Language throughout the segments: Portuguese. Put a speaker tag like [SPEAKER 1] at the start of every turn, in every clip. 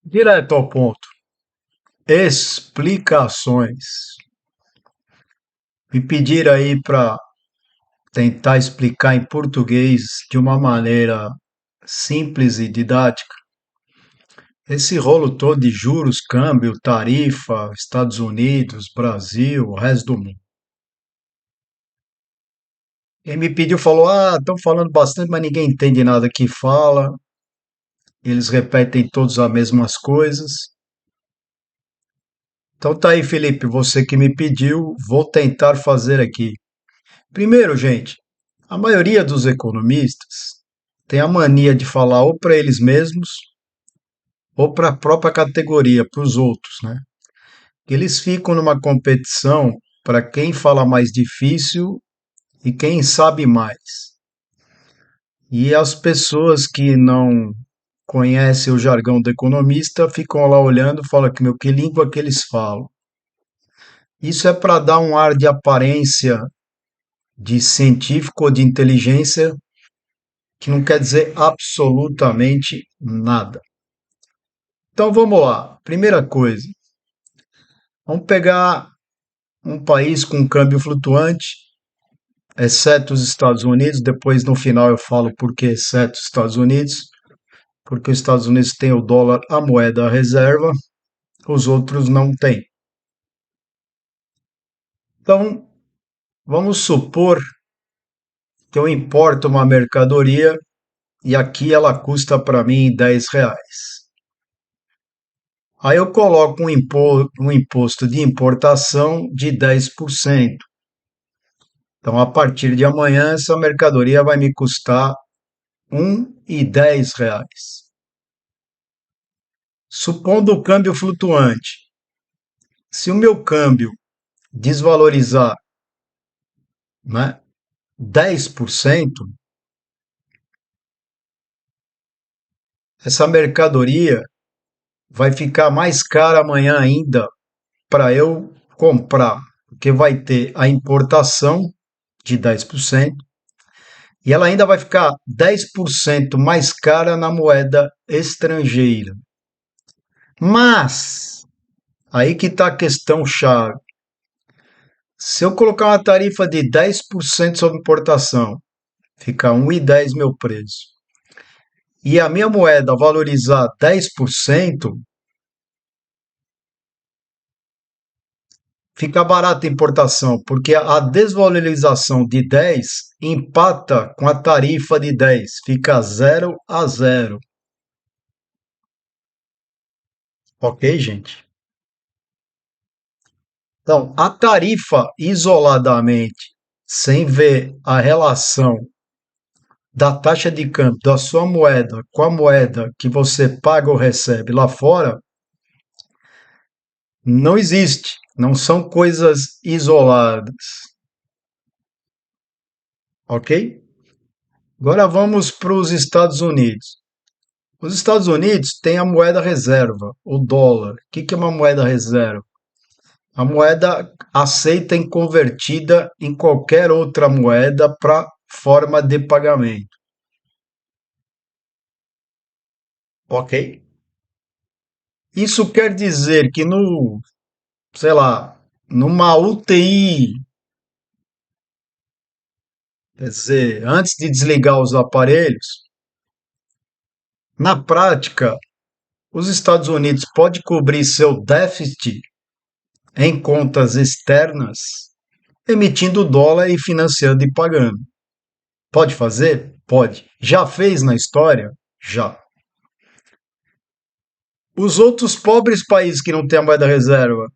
[SPEAKER 1] Direto ao ponto. Explicações. Me pediram aí para tentar explicar em português de uma maneira simples e didática esse rolo todo de juros, câmbio, tarifa, Estados Unidos, Brasil, o resto do mundo. Quem me pediu falou: Ah, estão falando bastante, mas ninguém entende nada que fala. Eles repetem todos as mesmas coisas. Então tá aí, Felipe, você que me pediu, vou tentar fazer aqui. Primeiro, gente, a maioria dos economistas tem a mania de falar ou para eles mesmos ou para a própria categoria, para os outros, né? Eles ficam numa competição para quem fala mais difícil e quem sabe mais. E as pessoas que não conhecem o jargão do economista ficam lá olhando e falam que, meu, que língua que eles falam. Isso é para dar um ar de aparência de científico ou de inteligência que não quer dizer absolutamente nada. Então vamos lá. Primeira coisa, vamos pegar um país com câmbio flutuante, exceto os Estados Unidos. Depois no final eu falo por que exceto os Estados Unidos, porque os Estados Unidos têm o dólar, a moeda a reserva, os outros não têm. Então vamos supor que eu importo uma mercadoria e aqui ela custa para mim R$ 10. Aí eu coloco um imposto de importação de 10%. Então, a partir de amanhã, essa mercadoria vai me custar R$ 1,10. Supondo o câmbio flutuante, se o meu câmbio desvalorizar, né, 10%, essa mercadoria vai ficar mais cara amanhã ainda para eu comprar, porque vai ter a importação de 10%. E ela ainda vai ficar 10% mais cara na moeda estrangeira. Mas, aí que está a questão chave. Se eu colocar uma tarifa de 10% sobre importação, fica 1,10 meu preço, e a minha moeda valorizar 10%, fica barata a importação, porque a desvalorização de 10 empata com a tarifa de 10, fica 0-0. Ok, gente? Então, a tarifa isoladamente, sem ver a relação da taxa de câmbio da sua moeda com a moeda que você paga ou recebe lá fora, não existe. Não são coisas isoladas. Ok? Agora vamos para os Estados Unidos. Os Estados Unidos têm a moeda reserva, o dólar. O que é uma moeda reserva? A moeda aceita e convertida em qualquer outra moeda para forma de pagamento. Ok? Isso quer dizer que no, sei lá, numa UTI, quer dizer, antes de desligar os aparelhos, na prática, os Estados Unidos pode cobrir seu déficit em contas externas, emitindo dólar e financiando e pagando. Pode fazer? Pode. Já fez na história? Já. Os outros pobres países que não têm a moeda reserva,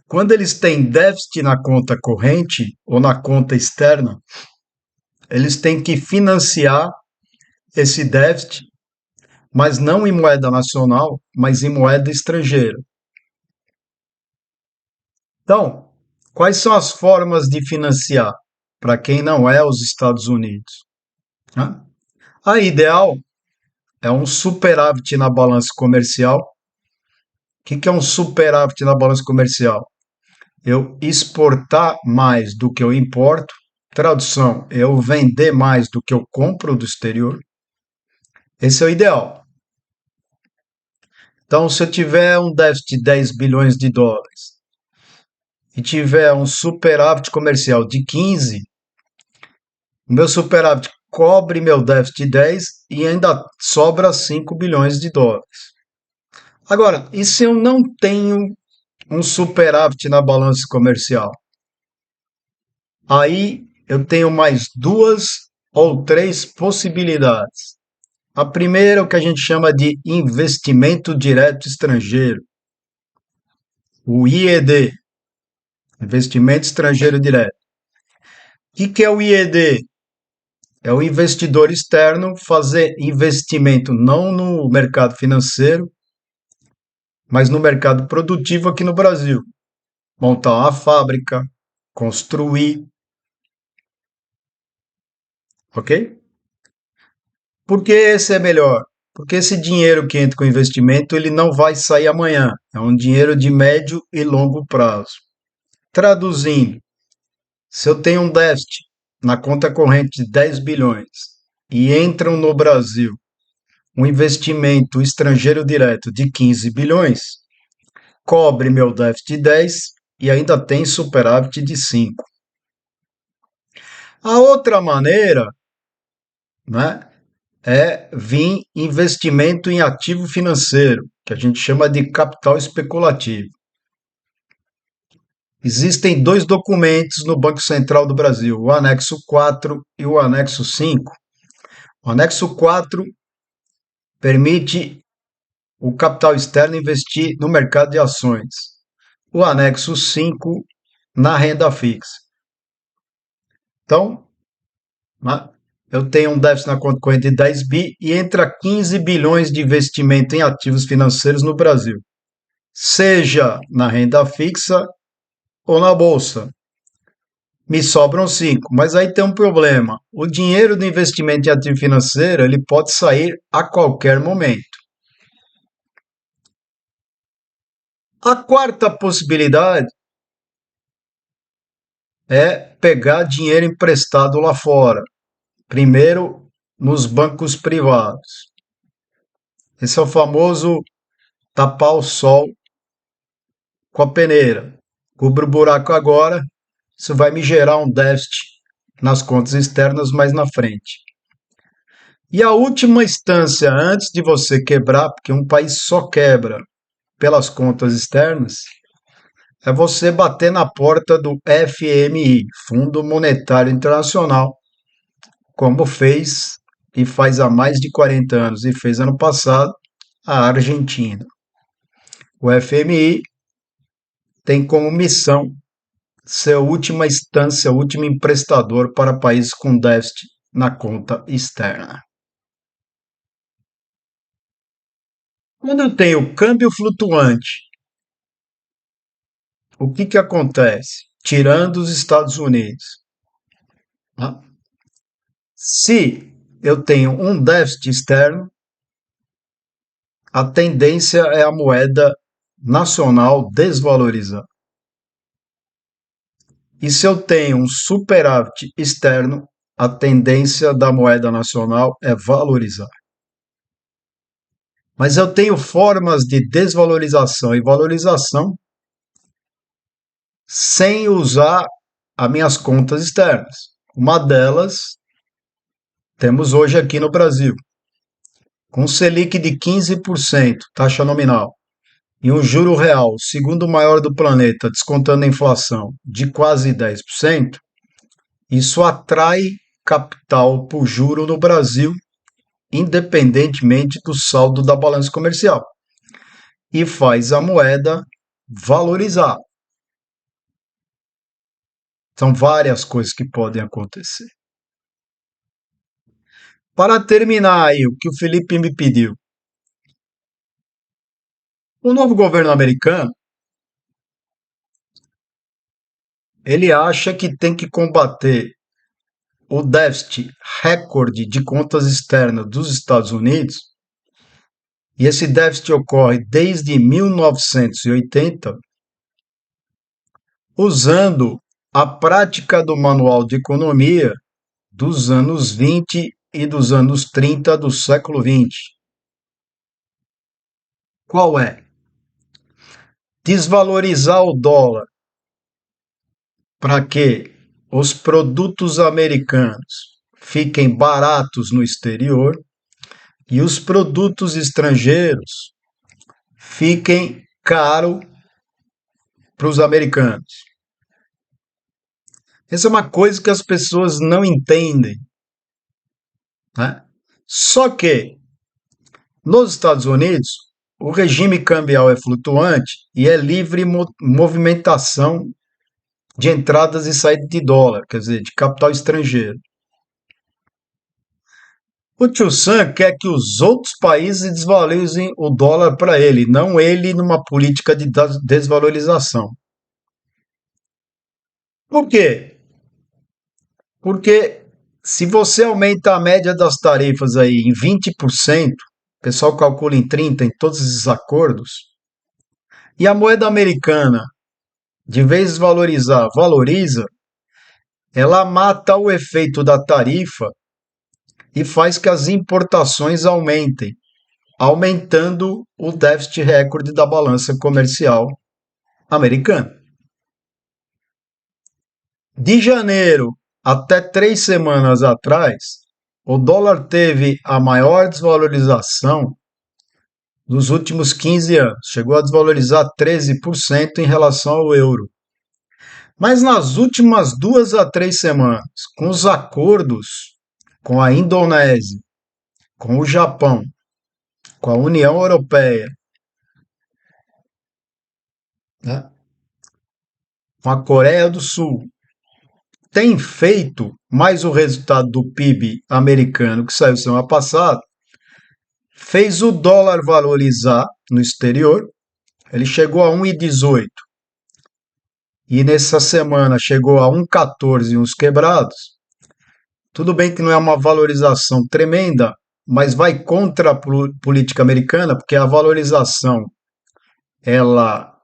[SPEAKER 1] quando eles têm déficit na conta corrente ou na conta externa, eles têm que financiar esse déficit, mas não em moeda nacional, mas em moeda estrangeira. Então, quais são as formas de financiar para quem não é os Estados Unidos? Né? A ideal é um superávit na balança comercial. O que é um superávit na balança comercial? Eu exportar mais do que eu importo. Tradução, eu vender mais do que eu compro do exterior. Esse é o ideal. Então, se eu tiver um déficit de 10 bilhões de dólares e tiver um superávit comercial de 15, o meu superávit cobre meu déficit de 10 e ainda sobra 5 bilhões de dólares. Agora, e se eu não tenho um superávit na balança comercial? Aí eu tenho mais duas ou três possibilidades. A primeira é o que a gente chama de investimento direto estrangeiro, o IED, investimento estrangeiro direto. O que é o IED? É o investidor externo fazer investimento não no mercado financeiro, mas no mercado produtivo aqui no Brasil. Montar uma fábrica, construir, ok? Por que esse é melhor? Porque esse dinheiro que entra com investimento, ele não vai sair amanhã. É um dinheiro de médio e longo prazo. Traduzindo, se eu tenho um déficit na conta corrente de 10 bilhões e entram no Brasil um investimento estrangeiro direto de 15 bilhões, cobre meu déficit de 10 e ainda tem superávit de 5. A outra maneira, né, é vir investimento em ativo financeiro, que a gente chama de capital especulativo. Existem dois documentos no Banco Central do Brasil, o anexo 4 e o anexo 5. O anexo 4 permite o capital externo investir no mercado de ações. O anexo 5 na renda fixa. Então, né, eu tenho um déficit na conta corrente de 10 bi e entra 15 bilhões de investimento em ativos financeiros no Brasil, seja na renda fixa ou na bolsa. Me sobram 5, mas aí tem um problema. O dinheiro do investimento em ativo financeiro ele pode sair a qualquer momento. A quarta possibilidade é pegar dinheiro emprestado lá fora, primeiro nos bancos privados. Esse é o famoso tapar o sol com a peneira. Cubro o buraco agora, isso vai me gerar um déficit nas contas externas mais na frente. E a última instância, antes de você quebrar, porque um país só quebra pelas contas externas, é você bater na porta do FMI, Fundo Monetário Internacional, como fez e faz há mais de 40 anos e fez ano passado a Argentina. O FMI tem como missão ser a última instância, o último emprestador para países com déficit na conta externa. Quando eu tenho câmbio flutuante, o que acontece? Tirando os Estados Unidos. Tá? Se eu tenho um déficit externo, a tendência é a moeda nacional desvalorizar. E se eu tenho um superávit externo, a tendência da moeda nacional é valorizar. Mas eu tenho formas de desvalorização e valorização sem usar as minhas contas externas. Uma delas temos hoje aqui no Brasil, com Selic de 15%, taxa nominal, e um juro real, o segundo maior do planeta, descontando a inflação, de quase 10%, isso atrai capital por juro no Brasil, independentemente do saldo da balança comercial, e faz a moeda valorizar. São várias coisas que podem acontecer. Para terminar aí, o que o Felipe me pediu. O novo governo americano, ele acha que tem que combater o déficit recorde de contas externas dos Estados Unidos, e esse déficit ocorre desde 1980, usando a prática do Manual de Economia dos anos 20 e dos anos 30 do século 20. Qual é? Desvalorizar o dólar para que os produtos americanos fiquem baratos no exterior e os produtos estrangeiros fiquem caros para os americanos. Essa é uma coisa que as pessoas não entendem, né? Só que nos Estados Unidos o regime cambial é flutuante e é livre movimentação de entradas e saídas de dólar, quer dizer, de capital estrangeiro. O Tio Sam quer que os outros países desvalorizem o dólar para ele, não ele numa política de desvalorização. Por quê? Porque se você aumenta a média das tarifas aí em 20%, o pessoal calcula em 30% em todos esses acordos, e a moeda americana, de vez de valorizar, valoriza, ela mata o efeito da tarifa e faz que as importações aumentem, aumentando o déficit recorde da balança comercial americana. De janeiro até 3 semanas atrás, o dólar teve a maior desvalorização dos últimos 15 anos. Chegou a desvalorizar 13% em relação ao euro. Mas nas últimas 2 a 3 semanas, com os acordos com a Indonésia, com o Japão, com a União Europeia, né, com a Coreia do Sul, tem feito mais o resultado do PIB americano que saiu semana passada, fez o dólar valorizar no exterior, ele chegou a 1,18 e nessa semana chegou a 1,14 uns quebrados. Tudo bem que não é uma valorização tremenda, mas vai contra a política americana, porque a valorização ela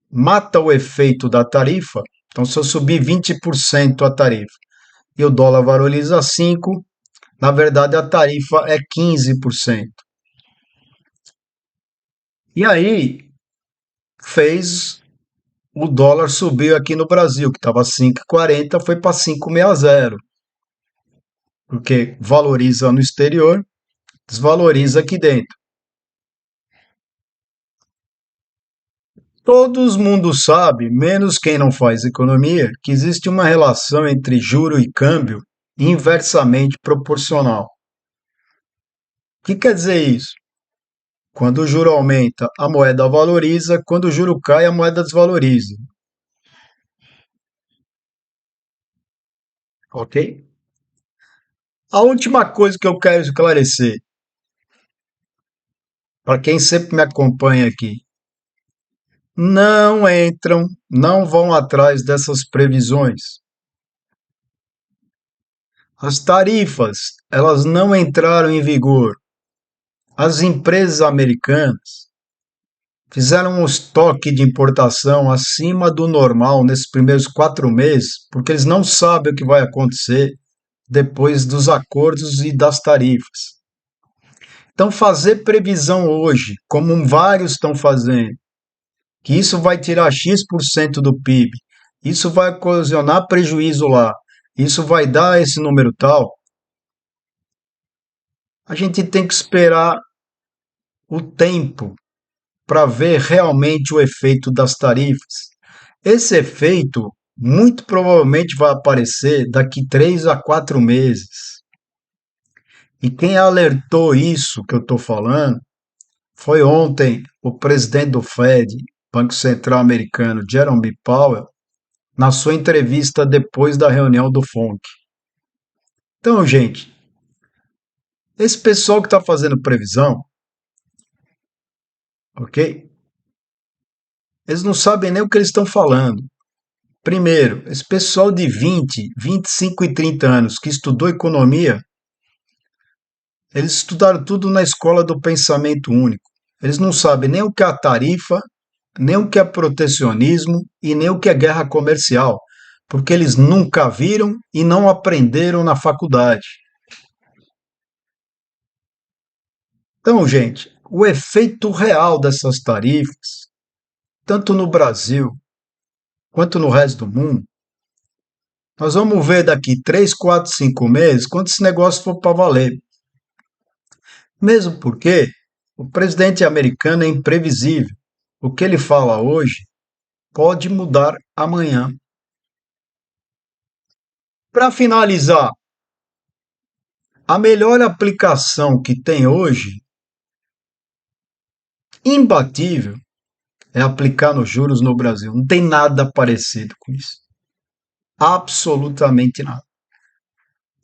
[SPEAKER 1] mata o efeito da tarifa. Então, se eu subir 20% a tarifa e o dólar valoriza 5%, na verdade a tarifa é 15%. E aí fez o dólar subir aqui no Brasil, que estava 5,40, foi para 5,60, porque valoriza no exterior, desvaloriza aqui dentro. Todo mundo sabe, menos quem não faz economia, que existe uma relação entre juro e câmbio inversamente proporcional. O que quer dizer isso? Quando o juro aumenta, a moeda valoriza, quando o juro cai, a moeda desvaloriza. Ok? A última coisa que eu quero esclarecer, para quem sempre me acompanha aqui, não entram, não vão atrás dessas previsões. As tarifas, elas não entraram em vigor. As empresas americanas fizeram um estoque de importação acima do normal nesses primeiros 4 meses, porque eles não sabem o que vai acontecer depois dos acordos e das tarifas. Então, fazer previsão hoje, como vários estão fazendo, que isso vai tirar X% do PIB, isso vai ocasionar prejuízo lá, isso vai dar esse número tal, a gente tem que esperar o tempo para ver realmente o efeito das tarifas. Esse efeito muito provavelmente vai aparecer daqui 3 a 4 meses. E quem alertou isso que eu estou falando foi ontem o presidente do Fed, Banco Central Americano, Jerome Powell, na sua entrevista depois da reunião do FONC. Então, gente, esse pessoal que está fazendo previsão, ok? Eles não sabem nem o que eles estão falando. Primeiro, esse pessoal de 20, 25 e 30 anos que estudou economia, eles estudaram tudo na escola do pensamento único. Eles não sabem nem o que é a tarifa, nem o que é protecionismo e nem o que é guerra comercial, porque eles nunca viram e não aprenderam na faculdade. Então, gente, o efeito real dessas tarifas, tanto no Brasil quanto no resto do mundo, nós vamos ver daqui 3, 4, 5 meses quando esse negócio for para valer. Mesmo porque o presidente americano é imprevisível. O que ele fala hoje pode mudar amanhã. Para finalizar, a melhor aplicação que tem hoje, imbatível, é aplicar nos juros no Brasil. Não tem nada parecido com isso. Absolutamente nada.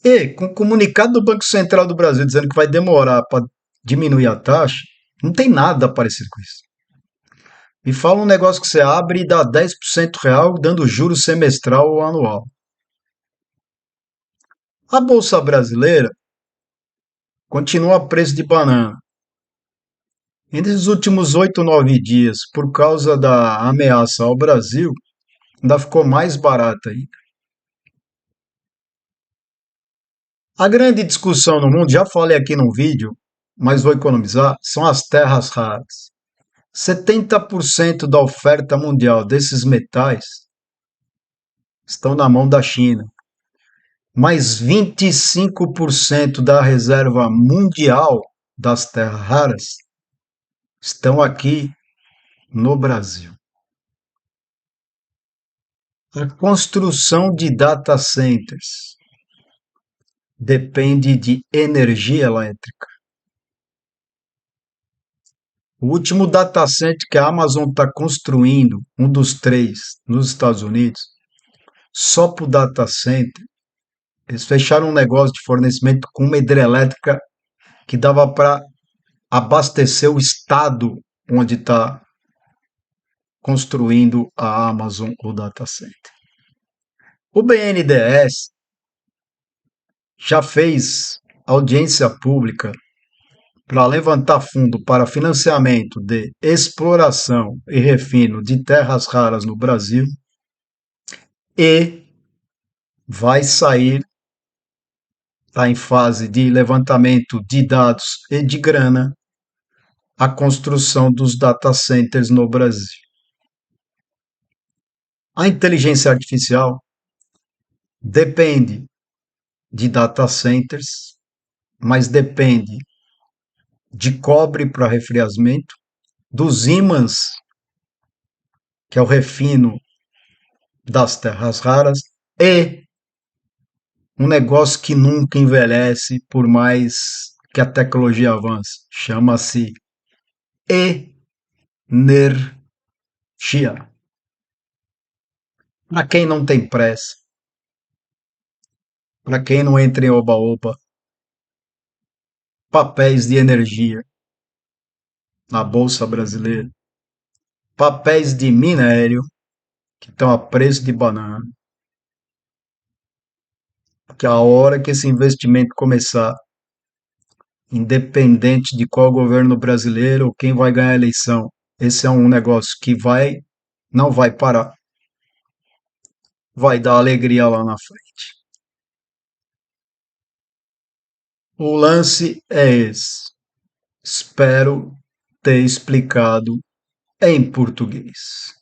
[SPEAKER 1] E com o comunicado do Banco Central do Brasil dizendo que vai demorar para diminuir a taxa, não tem nada parecido com isso. Me fala um negócio que você abre e dá 10% real, dando juros semestral ou anual. A Bolsa Brasileira continua a preço de banana. E nesses últimos 8, 9 dias, por causa da ameaça ao Brasil, ainda ficou mais barata aí. A grande discussão no mundo, já falei aqui num vídeo, mas vou economizar, são as terras raras. 70% da oferta mundial desses metais estão na mão da China. Mais 25% da reserva mundial das terras raras estão aqui no Brasil. A construção de data centers depende de energia elétrica. O último data center que a Amazon está construindo, um dos 3 nos Estados Unidos, só para o data center, eles fecharam um negócio de fornecimento com uma hidrelétrica que dava para abastecer o estado onde está construindo a Amazon o data center. O BNDES já fez audiência pública para levantar fundo para financiamento de exploração e refino de terras raras no Brasil e vai sair, está em fase de levantamento de dados e de grana, a construção dos data centers no Brasil. A inteligência artificial depende de data centers, mas depende de cobre para refriamento, dos ímãs, que é o refino das terras raras, e um negócio que nunca envelhece por mais que a tecnologia avance. Chama-se energia. Para quem não tem pressa, para quem não entra em oba-oba, papéis de energia na Bolsa Brasileira, papéis de minério que estão a preço de banana, que a hora que esse investimento começar, independente de qual governo brasileiro ou quem vai ganhar a eleição, esse é um negócio que não vai parar, vai dar alegria lá na frente. O lance é esse. Espero ter explicado em português.